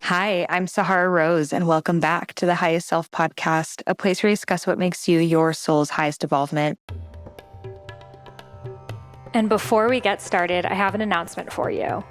Hi, I'm Sahara Rose, and welcome back to the Highest Self podcast, a place where we discuss what makes you your soul's highest evolvement. And before we get started, I have an announcement for you.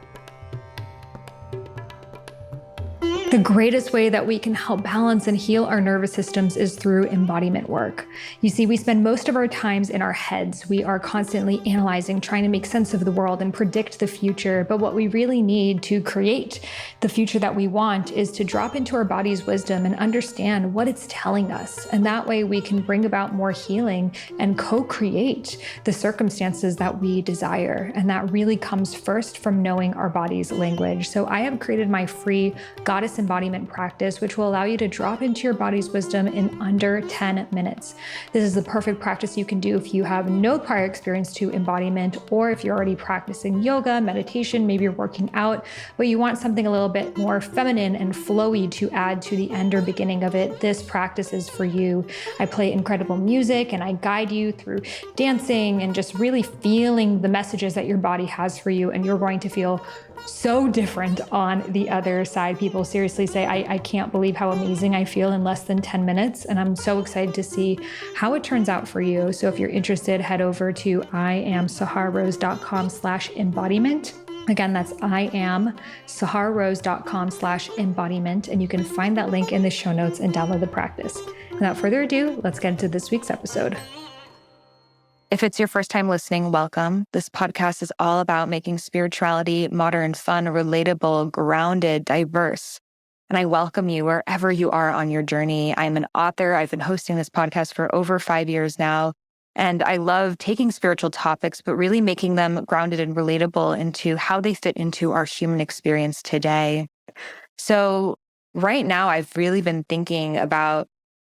The greatest way that we can help balance and heal our nervous systems is through embodiment work. You see, we spend most of our times in our heads. We are constantly analyzing, trying to make sense of the world and predict the future. But what we really need to create the future that we want is to drop into our body's wisdom and understand what it's telling us. And that way we can bring about more healing and co-create the circumstances that we desire. And that really comes first from knowing our body's language. So I have created my free Goddess embodiment practice, which will allow you to drop into your body's wisdom in under 10 minutes. This is the perfect practice you can do if you have no prior experience to embodiment, or if you're already practicing yoga, meditation, maybe you're working out, but you want something a little bit more feminine and flowy to add to the end or beginning of it. This practice is for you. I play incredible music and I guide you through dancing and just really feeling the messages that your body has for you, and you're going to feel so different on the other side. People seriously say, I can't believe how amazing I feel in less than 10 minutes. And I'm so excited to see how it turns out for you. So if you're interested, head over to iamsahararose.com/embodiment. Again, that's iamsahararose.com/embodiment. And you can find that link in the show notes and download the practice. Without further ado, let's get into this week's episode. If it's your first time listening, welcome. This podcast is all about making spirituality modern, fun, relatable, grounded, diverse. And I welcome you wherever you are on your journey. I'm an author. I've been hosting this podcast for over 5 years now. And I love taking spiritual topics, but really making them grounded and relatable into how they fit into our human experience today. So right now, I've really been thinking about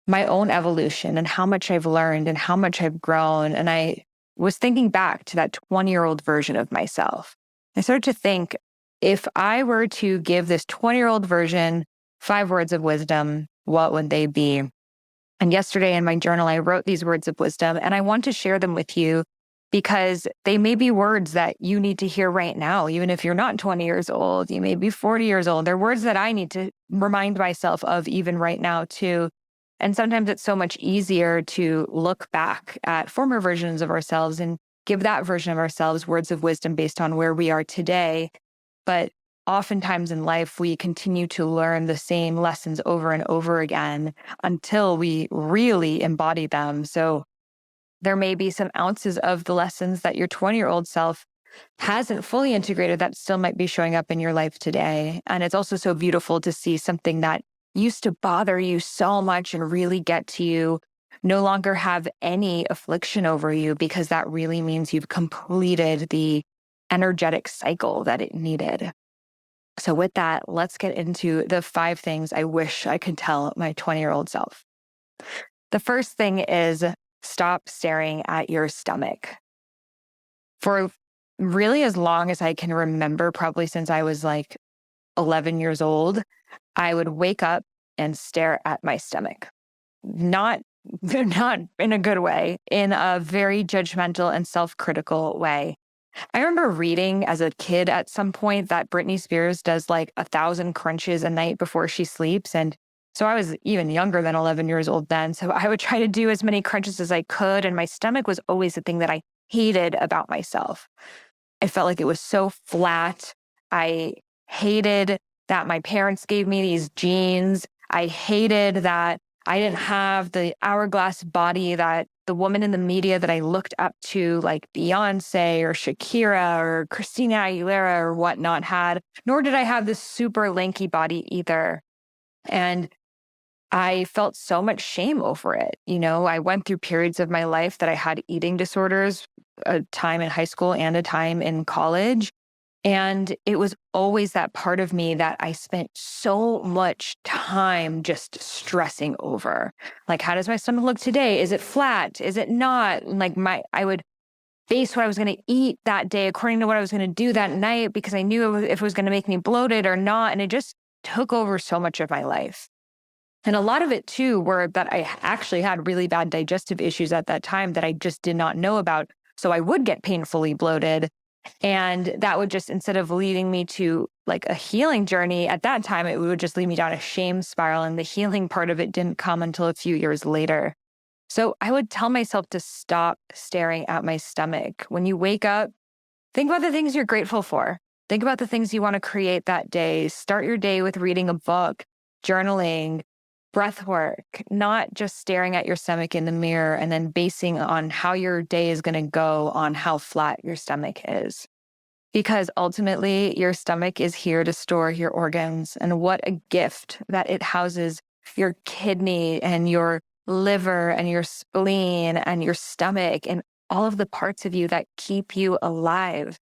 my own evolution and how much I've learned and how much I've grown. And I was thinking back to that 20-year-old version of myself. I started to think, if I were to give this 20-year-old version 5 words of wisdom, what would they be? And yesterday in my journal, I wrote these words of wisdom, and I want to share them with you because they may be words that you need to hear right now. Even if you're not 20 years old, you may be 40 years old. They're words that I need to remind myself of even right now too. And sometimes it's so much easier to look back at former versions of ourselves and give that version of ourselves words of wisdom based on where we are today. But oftentimes in life, we continue to learn the same lessons over and over again until we really embody them. So there may be some ounces of the lessons that your 20-year-old self hasn't fully integrated that still might be showing up in your life today. And it's also so beautiful to see something that used to bother you so much and really get to you no longer have any affliction over you, because that really means you've completed the energetic cycle that it needed. So with that, let's get into the 5 things I wish I could tell my 20-year-old self. The first thing is stop staring at your stomach. For really as long as I can remember, probably since I was like 11 years old, I would wake up and stare at my stomach. Not in a good way, in a very judgmental and self-critical way. I remember reading as a kid at some point that Britney Spears does like 1,000 crunches a night before she sleeps. And so I was even younger than 11 years old then. So I would try to do as many crunches as I could. And my stomach was always the thing that I hated about myself. I felt like it was so flat. I hated that my parents gave me these genes. I hated that I didn't have the hourglass body that the woman in the media that I looked up to, like Beyonce or Shakira or Christina Aguilera or whatnot, had, nor did I have this super lanky body either. And I felt so much shame over it. You know, I went through periods of my life that I had eating disorders, a time in high school and a time in college. And it was always that part of me that I spent so much time just stressing over. Like, how does my stomach look today? Is it flat? Is it not? Like I would base what I was going to eat that day according to what I was going to do that night, because I knew if it was going to make me bloated or not. And it just took over so much of my life. And a lot of it too were that I actually had really bad digestive issues at that time that I just did not know about. So I would get painfully bloated. And that would just, instead of leading me to like a healing journey at that time, it would just lead me down a shame spiral. And the healing part of it didn't come until a few years later. So I would tell myself to stop staring at my stomach. When you wake up, think about the things you're grateful for. Think about the things you want to create that day. Start your day with reading a book, journaling, breath work, not just staring at your stomach in the mirror and then basing on how your day is going to go on how flat your stomach is. Because ultimately, your stomach is here to store your organs. And what a gift that it houses your kidney and your liver and your spleen and your stomach and all of the parts of you that keep you alive.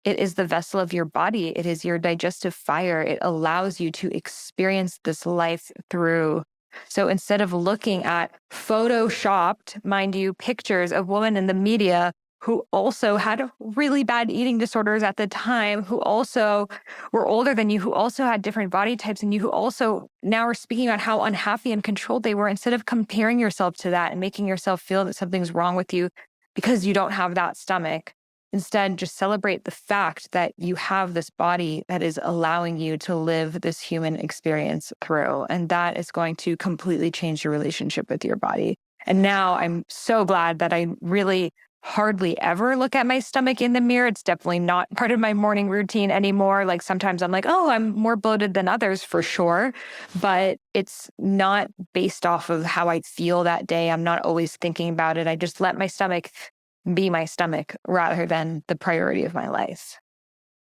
It is the vessel of your body. It is your digestive fire. It allows you to experience this life through. So instead of looking at photoshopped, mind you, pictures of women in the media who also had really bad eating disorders at the time, who also were older than you, who also had different body types than you, who also now are speaking about how unhappy and controlled they were, instead of comparing yourself to that and making yourself feel that something's wrong with you because you don't have that stomach. Instead, just celebrate the fact that you have this body that is allowing you to live this human experience through. And that is going to completely change your relationship with your body. And now I'm so glad that I really hardly ever look at my stomach in the mirror. It's definitely not part of my morning routine anymore. Like sometimes I'm like, oh, I'm more bloated than others for sure. But it's not based off of how I feel that day. I'm not always thinking about it. I just let my stomach be my stomach rather than the priority of my life.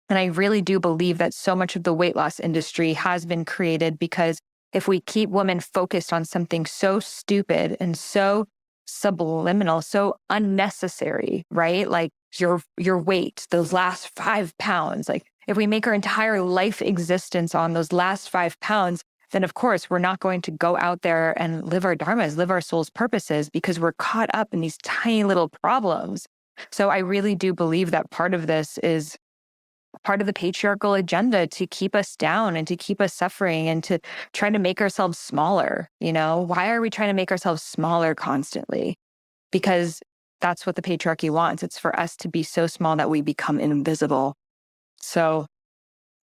And I really do believe that so much of the weight loss industry has been created because if we keep women focused on something so stupid and so subliminal, so unnecessary, right? Like your weight, those last 5 pounds, like if we make our entire life existence on those last 5 pounds, then of course we're not going to go out there and live our dharmas, live our soul's purposes, because we're caught up in these tiny little problems. So I really do believe that part of this is part of the patriarchal agenda to keep us down and to keep us suffering and to try to make ourselves smaller. Why are we trying to make ourselves smaller constantly? Because that's what the patriarchy wants. It's for us to be so small that we become invisible. So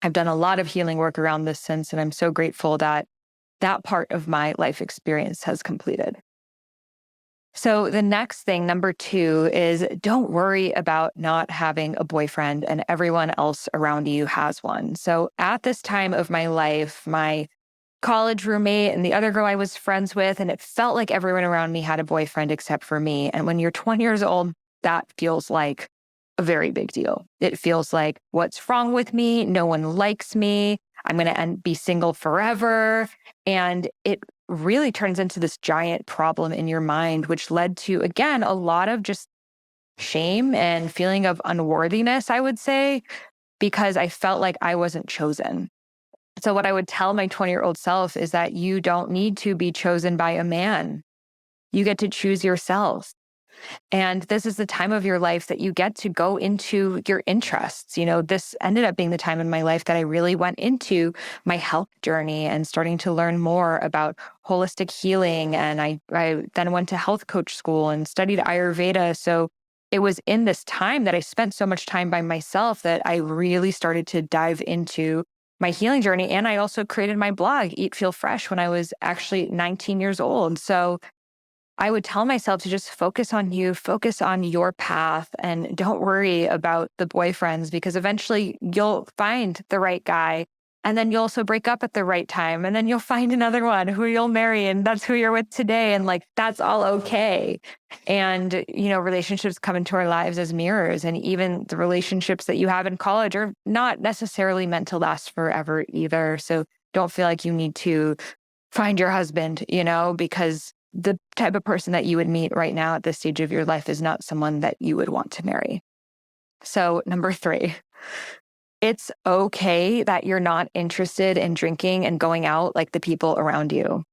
I've done a lot of healing work around this since, and I'm so grateful that that part of my life experience has completed. So the next thing, number 2, is don't worry about not having a boyfriend and everyone else around you has one. So at this time of my life, my college roommate and the other girl I was friends with, and it felt like everyone around me had a boyfriend except for me. And when you're 20 years old, that feels like a very big deal. It feels like, what's wrong with me? No one likes me. I'm going to be single forever. And it really turns into this giant problem in your mind, which led to, again, a lot of just shame and feeling of unworthiness, I would say, because I felt like I wasn't chosen. So what I would tell my 20-year-old self is that you don't need to be chosen by a man. You get to choose yourself. And this is the time of your life that you get to go into your interests. This ended up being the time in my life that I really went into my health journey and starting to learn more about holistic healing. And I then went to health coach school and studied Ayurveda. So it was in this time that I spent so much time by myself that I really started to dive into my healing journey. And I also created my blog, Eat Feel Fresh, when I was actually 19 years old. So I would tell myself to just focus on you, focus on your path, and don't worry about the boyfriends, because eventually you'll find the right guy. And then you'll also break up at the right time. And then you'll find another one who you'll marry. And that's who you're with today. And that's all okay. And, relationships come into our lives as mirrors. And even the relationships that you have in college are not necessarily meant to last forever either. So don't feel like you need to find your husband, because the type of person that you would meet right now at this stage of your life is not someone that you would want to marry. So number 3, it's okay that you're not interested in drinking and going out like the people around you.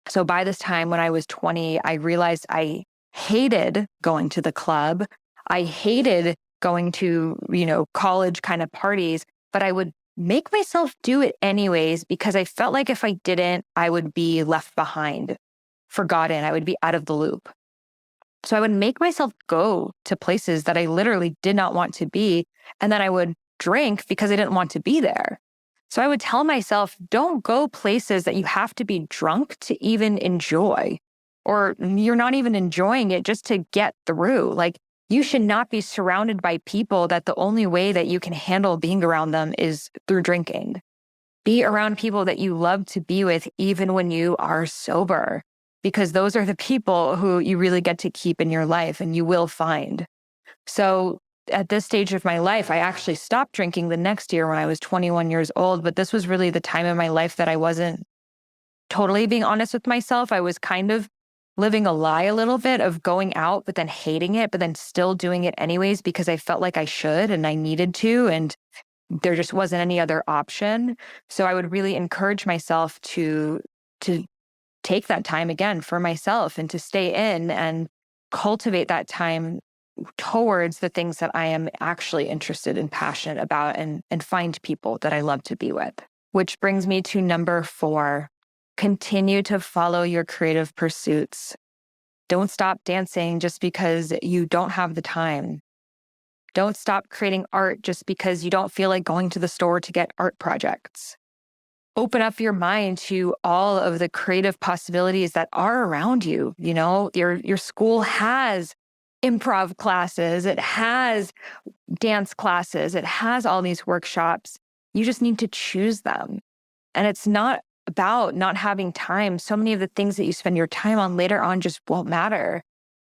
So by this time, when I was 20, I realized I hated going to the club. I hated going to, college kind of parties, but I would make myself do it anyways because I felt like if I didn't, I would be left behind, forgotten. I would be out of the loop. So I would make myself go to places that I literally did not want to be And then I would drink because I didn't want to be there. So I would tell myself, don't go places that you have to be drunk to even enjoy, or you're not even enjoying it just to get through. Like, you should not be surrounded by people that the only way that you can handle being around them is through drinking. Be around people that you love to be with, even when you are sober, because those are the people who you really get to keep in your life and you will find. So at this stage of my life, I actually stopped drinking the next year when I was 21 years old. But this was really the time in my life that I wasn't totally being honest with myself. I was kind of living a lie a little bit of going out, but then hating it, but then still doing it anyways because I felt like I should and I needed to. And there just wasn't any other option. So I would really encourage myself to take that time again for myself and to stay in and cultivate that time towards the things that I am actually interested and passionate about, and find people that I love to be with. Which brings me to number 4. Continue to follow your creative pursuits. Don't stop dancing just because you don't have the time. Don't stop creating art just because you don't feel like going to the store to get art projects. Open up your mind to all of the creative possibilities that are around you. You know, your school has improv classes, it has dance classes, it has all these workshops. You just need to choose them. And it's not about not having time. So many of the things that you spend your time on later on just won't matter.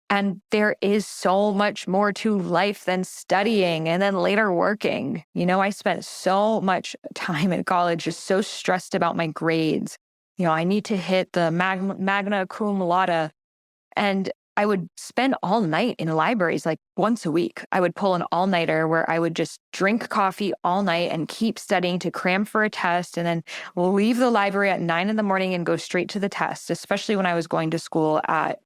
And there is so much more to life than studying and then later working. You know, I spent so much time in college just so stressed about my grades. You know, I need to hit the magna cum laude. And I would spend all night in libraries, like once a week. I would pull an all-nighter where I would just drink coffee all night and keep studying to cram for a test, and then leave the library at 9 a.m. and go straight to the test, especially when I was going to school at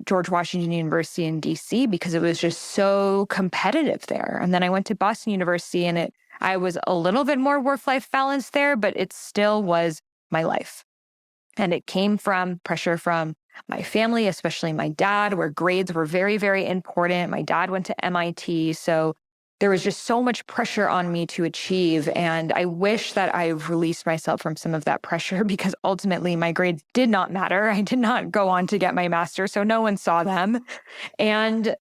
George Washington University in DC, because it was just so competitive there. And then I went to Boston University, and I was a little bit more work-life balance there, but it still was my life. And it came from pressure from my family, especially my dad, where grades were very, very important. My dad went to MIT. So there was just so much pressure on me to achieve. And I wish that I released myself from some of that pressure, because ultimately my grades did not matter. I did not go on to get my master's, so no one saw them. And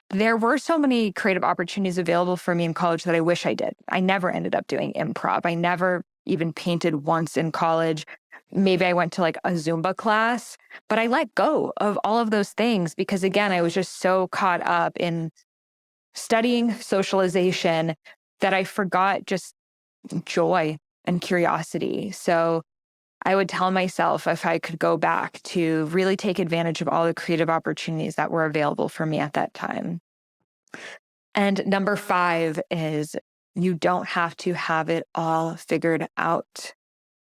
there were so many creative opportunities available for me in college that I wish I did. I never ended up doing improv. I never even painted once in college. Maybe I went to like a Zumba class, but I let go of all of those things because, again, I was just so caught up in studying socialization that I forgot just joy and curiosity. So I would tell myself, if I could go back, to really take advantage of all the creative opportunities that were available for me at that time. And number 5 is, you don't have to have it all figured out.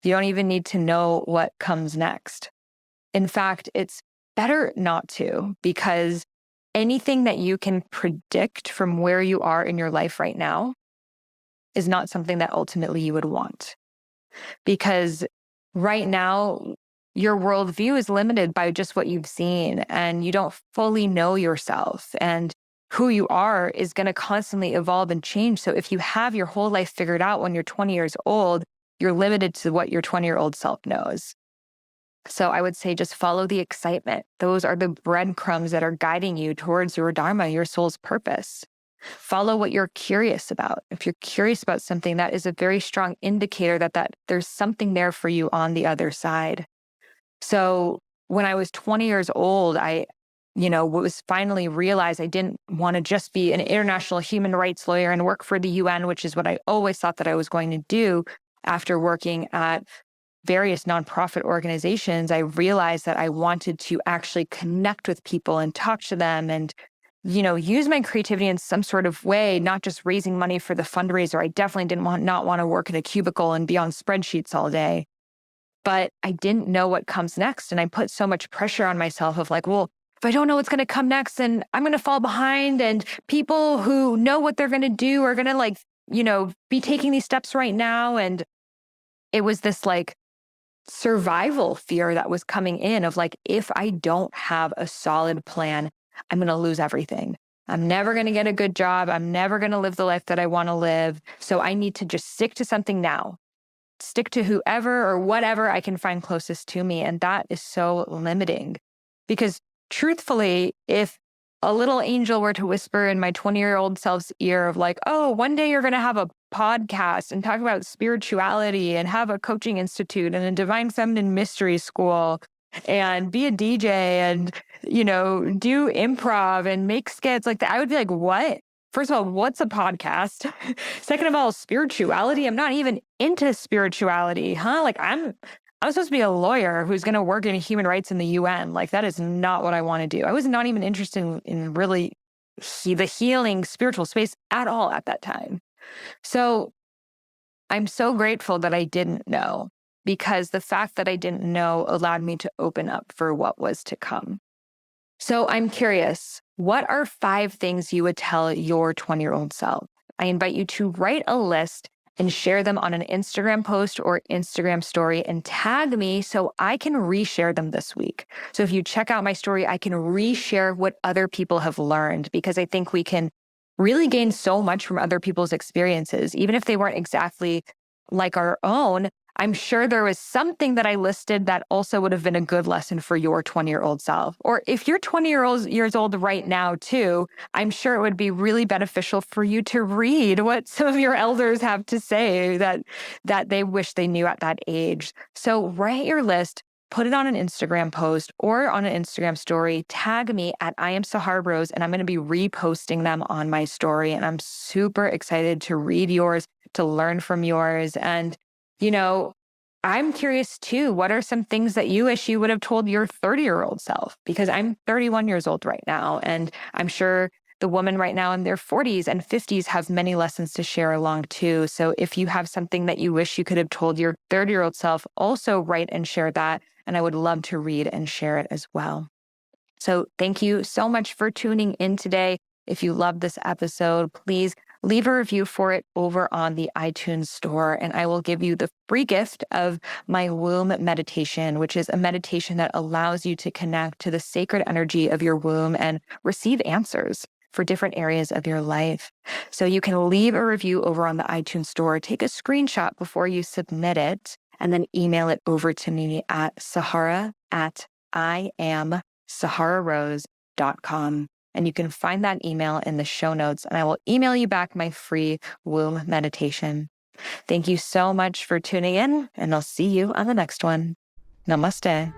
You don't even need to know what comes next. In fact, it's better not to, because anything that you can predict from where you are in your life right now is not something that ultimately you would want. Because right now, your worldview is limited by just what you've seen, and you don't fully know yourself. And who you are is going to constantly evolve and change. So if you have your whole life figured out when you're 20 years old, you're limited to what your 20-year-old self knows. So I would say just follow the excitement. Those are the breadcrumbs that are guiding you towards your dharma, your soul's purpose. Follow what you're curious about. If you're curious about something, that is a very strong indicator that there's something there for you on the other side. So when I was 20 years old, I was finally realized I didn't want to just be an international human rights lawyer and work for the UN, which is what I always thought that I was going to do. After working at various nonprofit organizations, I realized that I wanted to actually connect with people and talk to them and, use my creativity in some sort of way, not just raising money for the fundraiser. I definitely didn't want to work in a cubicle and be on spreadsheets all day. But I didn't know what comes next. And I put so much pressure on myself of like, well, if I don't know what's going to come next, then I'm going to fall behind. And people who know what they're going to do are going to be taking these steps right now. And it was this like survival fear that was coming in of like, if I don't have a solid plan, I'm going to lose everything. I'm never going to get a good job. I'm never going to live the life that I want to live. So I need to just stick to something now, stick to whoever or whatever I can find closest to me. And that is so limiting because truthfully, if a little angel were to whisper in my 20-year-old self's ear of like, oh, one day you're going to have a podcast and talk about spirituality and have a coaching institute and a divine feminine mystery school and be a DJ and, do improv and make skits like that, I would be like, what? First of all, what's a podcast? Second of all, spirituality. I'm not even into spirituality, huh? Like I'm supposed to be a lawyer who's going to work in human rights in the UN. Like that is not what I want to do. I was not even interested in really the healing spiritual space at all at that time. So I'm so grateful that I didn't know, because the fact that I didn't know allowed me to open up for what was to come. So I'm curious, what are 5 things you would tell your 20-year-old self? I invite you to write a list and share them on an Instagram post or Instagram story and tag me so I can reshare them this week. So if you check out my story, I can reshare what other people have learned, because I think we can really gain so much from other people's experiences, even if they weren't exactly like our own. I'm sure there was something that I listed that also would have been a good lesson for your 20-year-old self. Or if you're 20 years old right now too, I'm sure it would be really beneficial for you to read what some of your elders have to say that they wish they knew at that age. So write your list, put it on an Instagram post or on an Instagram story, tag me at I am Sahara Rose, and I'm going to be reposting them on my story. And I'm super excited to read yours, to learn from yours. And I'm curious too, what are some things that you wish you would have told your 30-year-old self? Because I'm 31 years old right now, and I'm sure the women right now in their 40s and 50s have many lessons to share along too. So if you have something that you wish you could have told your 30-year-old self, also write and share that. And I would love to read and share it as well. So thank you so much for tuning in today. If you loved this episode, please leave a review for it over on the iTunes store, and I will give you the free gift of my womb meditation, which is a meditation that allows you to connect to the sacred energy of your womb and receive answers for different areas of your life. So you can leave a review over on the iTunes store, take a screenshot before you submit it, and then email it over to me at sahara@IamSaharaRose.com. And you can find that email in the show notes, and I will email you back my free womb meditation. Thank you so much for tuning in, and I'll see you on the next one. Namaste.